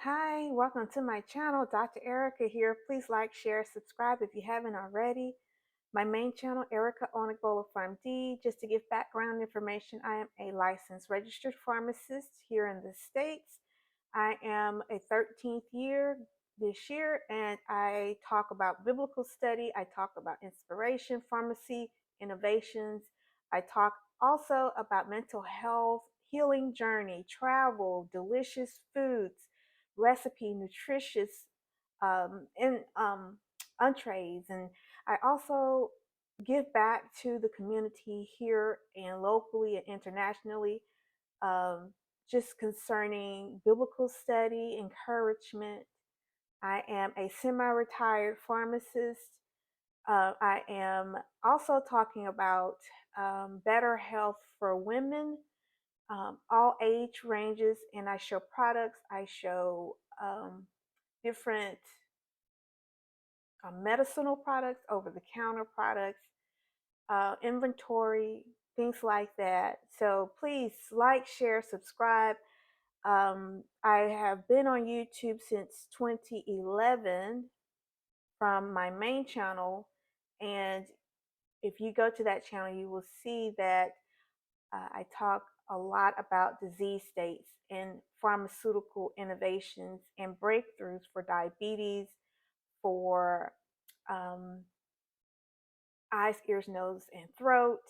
Hi, welcome to my channel. Dr. Erica here. Please like, share, subscribe if you haven't already. My main channel, Erica OnagbolaPharmd. Just to give background information, I am a licensed registered pharmacist here in the States. I am a 13th year this year, and I talk about biblical study. I talk about inspiration, pharmacy, innovations. I talk also about mental health, healing journey, travel, delicious foods, recipe, nutritious, and entrees. And I also give back to the community here and locally and internationally, um, just concerning biblical study, encouragement. I am a semi retired pharmacist. I am also talking about better health for women, all age ranges, and I show products. I show different medicinal products, over the counter products, inventory, things like that. So please like, share, subscribe. I have been on YouTube since 2011 from my main channel. And if you go to that channel, you will see that I talk a lot about disease states and pharmaceutical innovations and breakthroughs for diabetes, for um, eyes, ears, nose, and throat.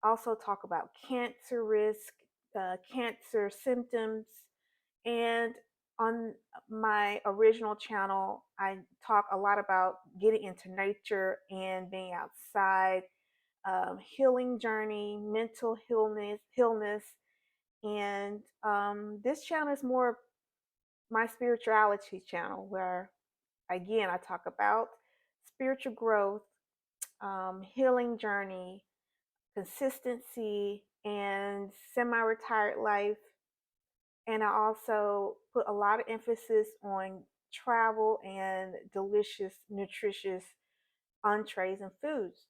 Also talk about cancer risk, cancer symptoms, and on my original channel, I talk a lot about getting into nature and being outside, healing journey, mental illness, and this channel is more my spirituality channel, where again I talk about spiritual growth, healing journey, consistency, and semi-retired life. And I also put a lot of emphasis on travel and delicious, nutritious entrees and foods.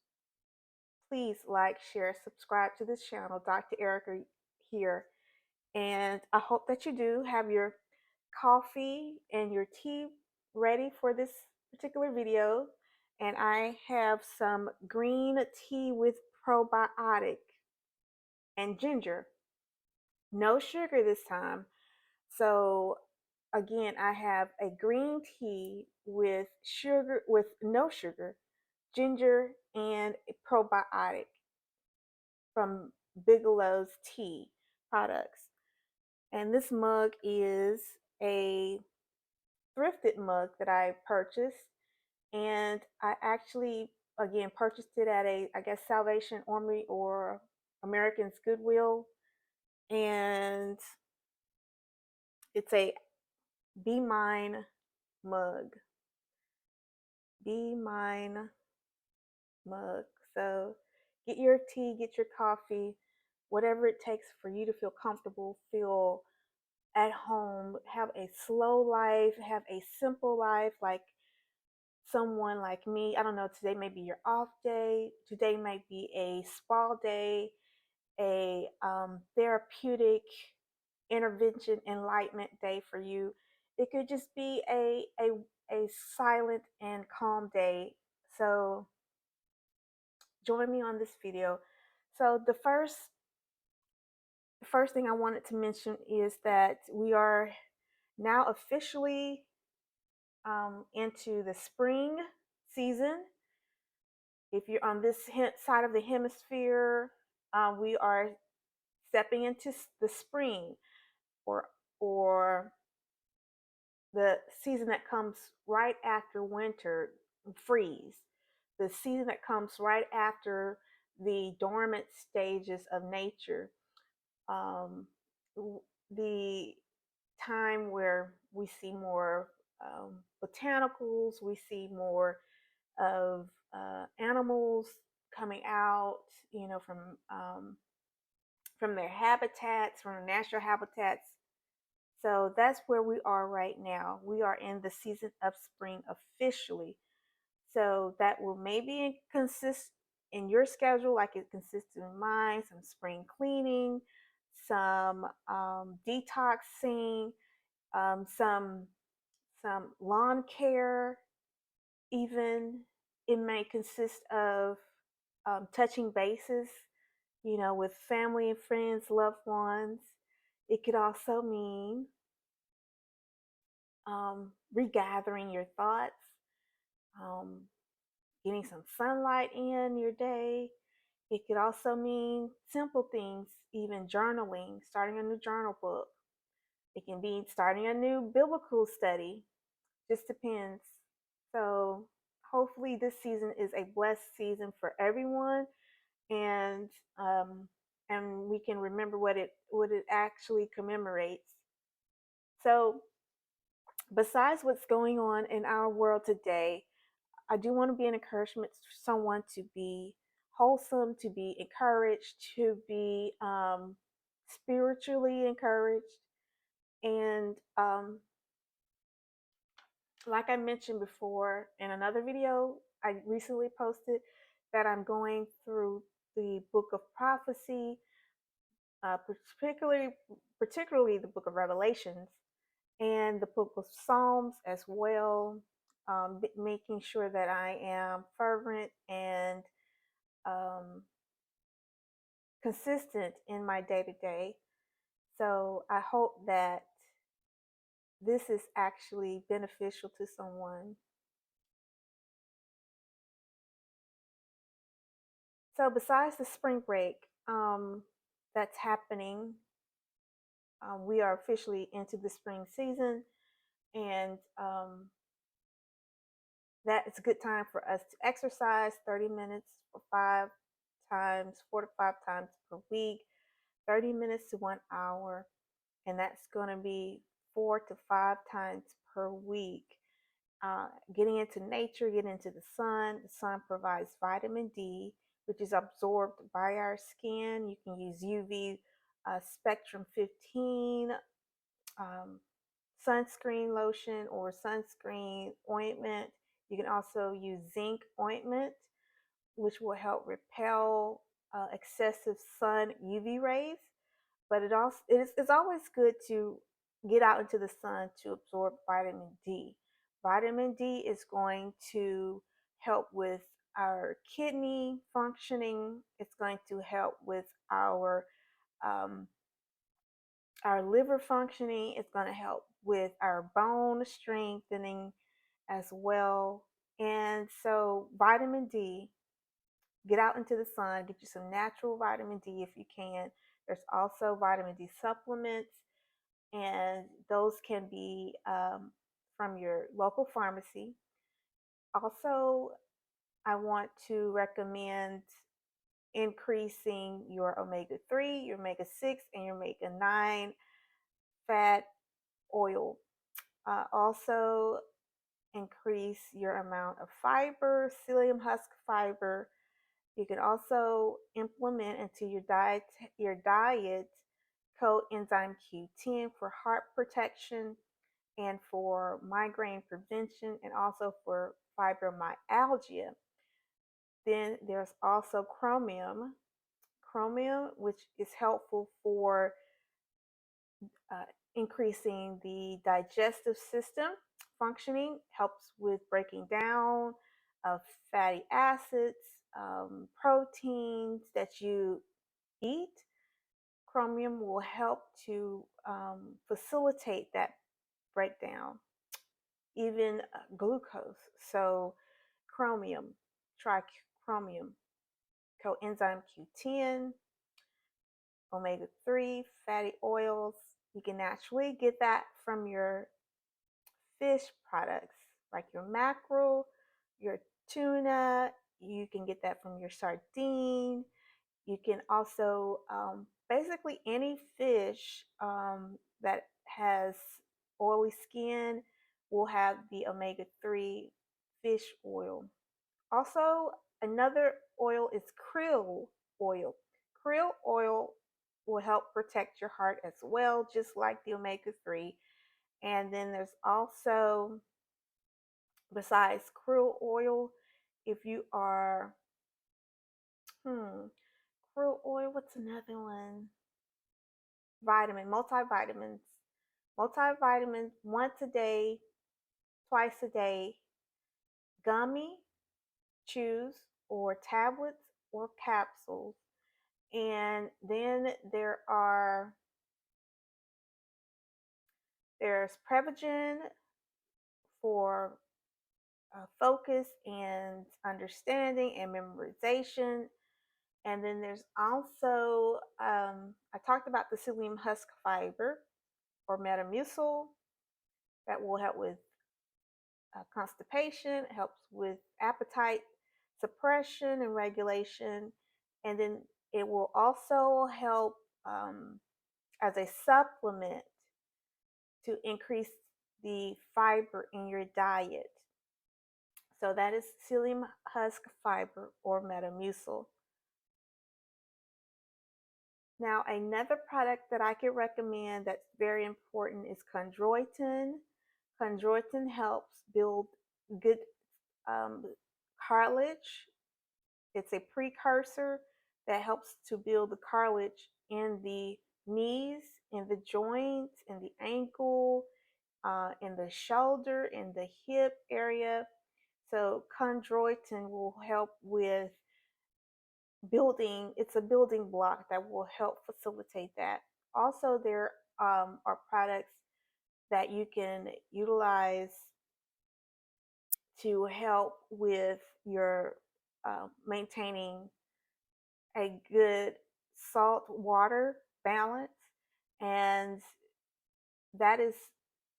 Please like, share, subscribe to this channel. Dr. Erica here. And I hope that you do have your coffee and your tea ready for this particular video. And I have some green tea with probiotic and ginger. No sugar this time. So again, I have a green tea with sugar, with no sugar, ginger, and a probiotic from Bigelow's tea products. And this mug is a thrifted mug that I purchased. And I actually, again, purchased it at a, I guess, Salvation Army or American's Goodwill. And it's a Be Mine mug. Be Mine mug. So get your tea, get your coffee, whatever it takes for you to feel comfortable, feel at home, have a slow life, have a simple life, like someone like me. I don't know, today may be your off day, today might be a spa day, a therapeutic intervention enlightenment day for you. It could just be a silent and calm day. So join me on this video. So the first thing I wanted to mention is that we are now officially into the spring season. If you're on this side of the hemisphere, we are stepping into the spring, or or the season that comes right after winter freeze, the season that comes right after the dormant stages of nature, um, the time where we see more botanicals, we see more of animals coming out, from their habitats, from their natural habitats. So that's where we are right now. We are in the season of spring officially. So that will maybe consist in your schedule, like it consists in mine, some spring cleaning, some detoxing, some lawn care. Even it may consist of touching bases, with family and friends, loved ones. It could also mean regathering your thoughts, um, getting some sunlight in your day. It could also mean simple things, even journaling, starting a new journal book. It can be starting a new biblical study. Just depends. So hopefully this season is a blessed season for everyone, and um, and we can remember what it actually commemorates. So besides what's going on in our world today, I do want to be an encouragement for someone to be wholesome, to be encouraged, to be spiritually encouraged. And like I mentioned before in another video I recently posted, that I'm going through the book of prophecy, uh, particularly particularly the book of Revelations and the book of Psalms as well, making sure that I am fervent and um, consistent in my day to day. So I hope that this is actually beneficial to someone. So besides the spring break that's happening, we are officially into the spring season, and that it's a good time for us to exercise 30 minutes for 5 times, 4 to 5 times per week, 30 minutes to 1 hour, and that's going to be 4 to 5 times per week. Getting into nature, getting into the sun. The sun provides vitamin D, which is absorbed by our skin. You can use UV spectrum 15 um, sunscreen lotion or sunscreen ointment. You can also use zinc ointment, which will help repel excessive sun UV rays. But it's always good to get out into the sun to absorb vitamin D. Vitamin D is going to help with our kidney functioning. It's going to help with um, our liver functioning. It's going to help with our bone strengthening as well. And so, vitamin D, get out into the sun, get you some natural vitamin D if you can. There's also vitamin D supplements, and those can be from your local pharmacy. Also, I want to recommend increasing your omega 3, your omega 6, and your omega 9 fat oil. Also, increase your amount of fiber, psyllium husk fiber. You can also implement into your diet coenzyme Q10 for heart protection and for migraine prevention and also for fibromyalgia. Then there's also chromium, which is helpful for uh, increasing the digestive system functioning, helps with breaking down of fatty acids, proteins that you eat. Chromium will help to facilitate that breakdown, even glucose. So, chromium, try chromium, coenzyme Q10, omega 3, fatty oils. You can naturally get that from your fish products like your mackerel, your tuna. You can get that from your sardine. You can also, basically, any fish that has oily skin will have the omega 3 fish oil. Also, another oil is krill oil. Krill oil will help protect your heart as well, just like the omega 3. And then there's also, besides krill oil, if you are, krill oil, what's another one? Multivitamins. multivitamins once a day, twice a day, gummy, chews, or tablets or capsules. And then there's Prevagen for focus and understanding and memorization. And then there's also, I talked about the psyllium husk fiber or METAMUCIL that will help with constipation, helps with appetite suppression and regulation. And then it will also help as a supplement to increase the fiber in your diet. So that is psyllium husk fiber or METAMUCIL. Now, another product that I could recommend that's very important is chondroitin. Chondroitin helps build good cartilage. It's a precursor that helps to build the cartilage in the knees, in the joints, in the ankle, in the shoulder, in the hip area. So chondroitin will help with building, it's a building block that will help facilitate that. Also, there are products that you can utilize to help with your maintaining a good salt water balance, and that is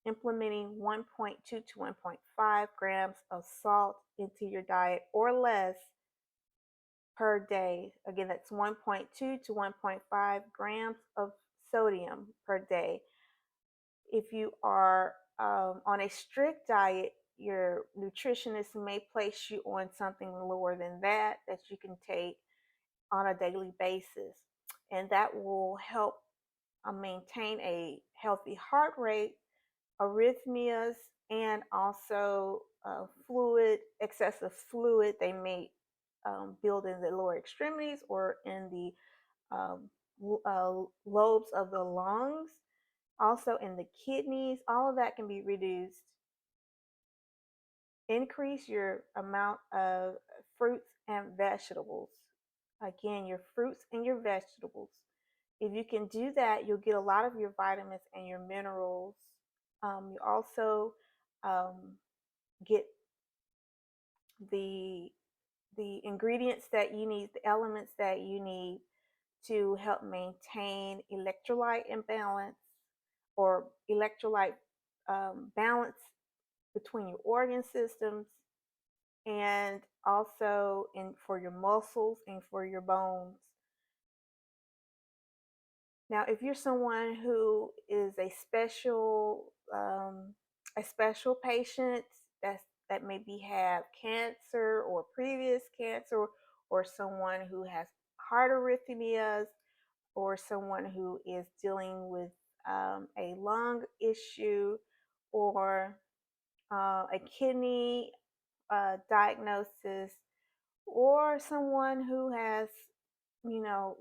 implementing 1.2 to 1.5 grams of salt into your diet or less per day. Again, that's 1.2 to 1.5 grams of sodium per day. If you are on a strict diet, your nutritionist may place you on something lower than that you can take on a daily basis. And that will help maintain a healthy heart rate, arrhythmias, and also excessive fluid they may build in the lower extremities or in the um, lobes of the lungs, also in the kidneys. All of that can be reduced. Increase your amount of fruits and vegetables. Again, your fruits and your vegetables. If you can do that, you'll get a lot of your vitamins and your minerals. You also get the the ingredients that you need, the elements that you need to help maintain electrolyte imbalance or electrolyte balance between your organ systems, and also for your muscles and for your bones. Now, if you're someone who is a special patient that maybe have cancer or previous cancer, or someone who has heart arrhythmias, or someone who is dealing with a lung issue, or a kidney diagnosis, or someone who has, you know,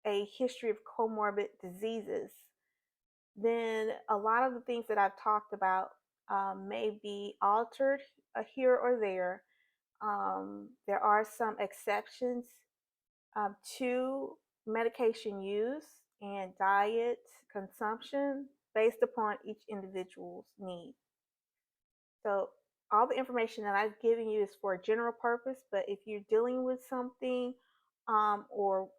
a history of comorbid diseases, then a lot of the things that I've talked about may be altered here or there. There are some exceptions to medication use and diet consumption based upon each individual's needs. So all the information that I've given you is for a general purpose, but if you're dealing with something or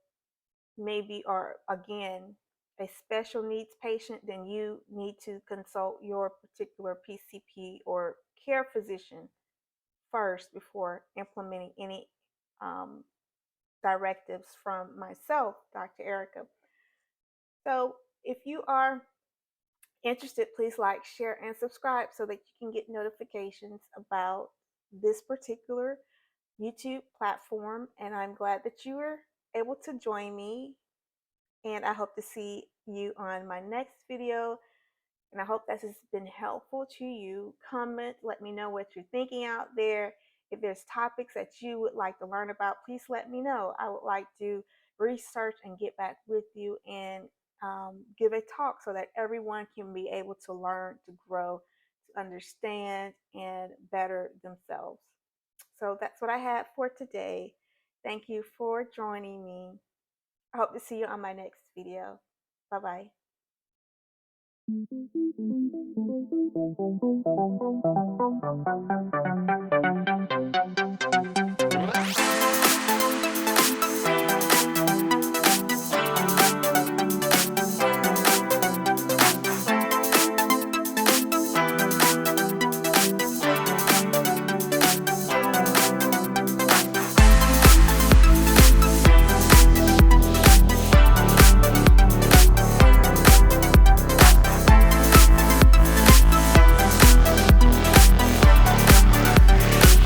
maybe are again a special needs patient, then you need to consult your particular PCP or care physician first before implementing any um, directives from myself, Dr. Erica. So if you are interested, please like, share, and subscribe so that you can get notifications about this particular YouTube platform. And I'm glad that you were able to join me. And I hope to see you on my next video. And I hope this has been helpful to you. Comment, let me know what you're thinking out there. If there's topics that you would like to learn about, please let me know. I would like to research and get back with you and give a talk so that everyone can be able to learn, to grow, to understand, and better themselves. So that's what I had for today. Thank you for joining me. I hope to see you on my next video. Bye bye.